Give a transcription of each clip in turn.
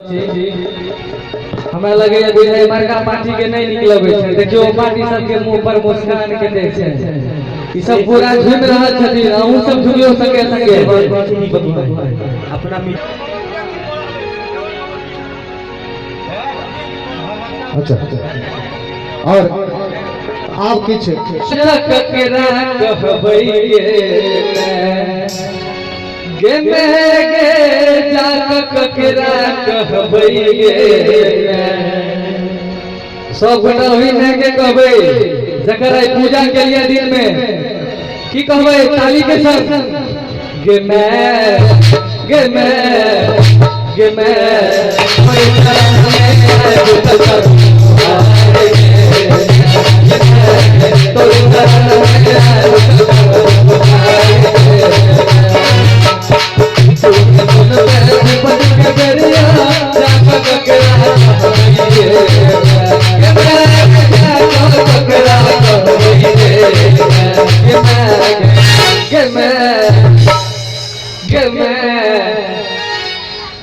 हमरा लगे यदि है मरका पार्टी के नहीं निकलबे छै देखियो पार्टी सब के मुंह पर मुस्कान के देख छै ई सब पूरा झूम रहल छथिन अहूं सब झूमियो संगे संगे अपना अच्छा और आप किछ ककरा कहबै गे मेगे जाक ककरा कहबै सब गोटा ओही में के कहबै जकर पूजा के लिए दिन में की कहबै ताली के संग गे मैं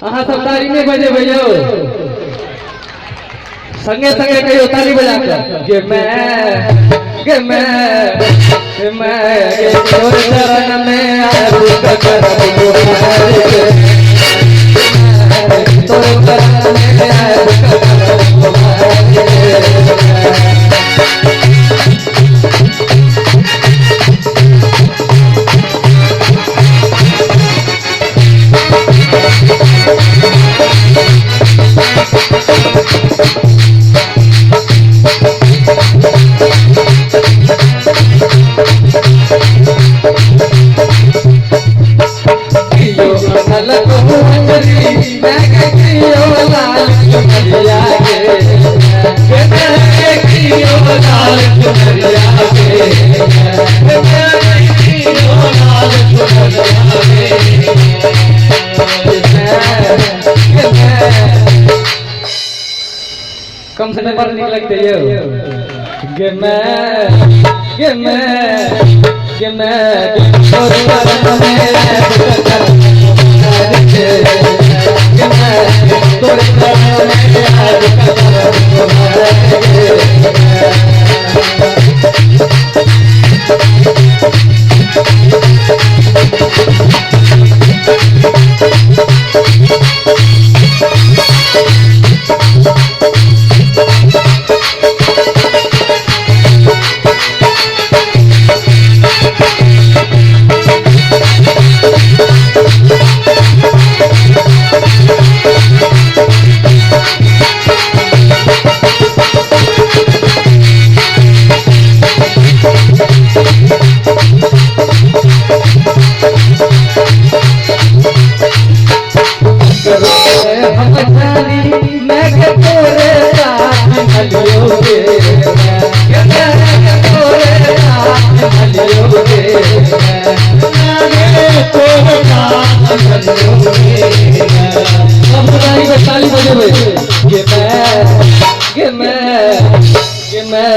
अहाँ सब ताली नहीं बजे भैया संगे संगे कहियो ताली बजा के गे मैं तोर चरण में आबू ककर तोर चरण में आबू कम से कम नहीं लगते ये गे मैं तोर चरण में तोर चरण ताली बजे गे मैं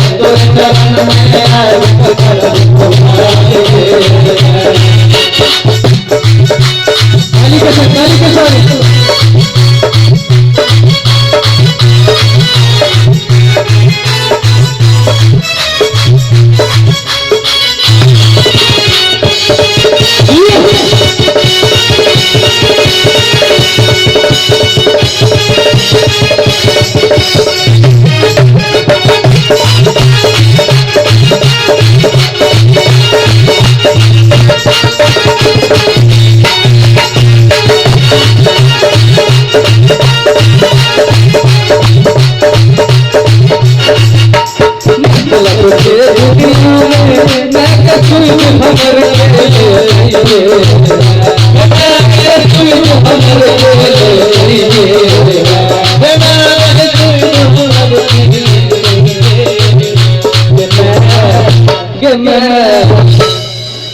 तोर चरण में ककर तोर चरण में ताली के साथ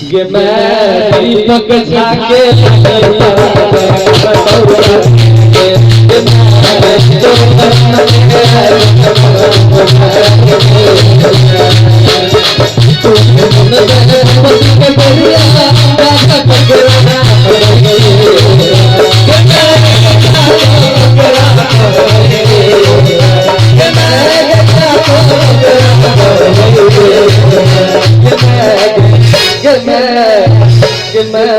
गे मैं दीपक झाके तू के मैं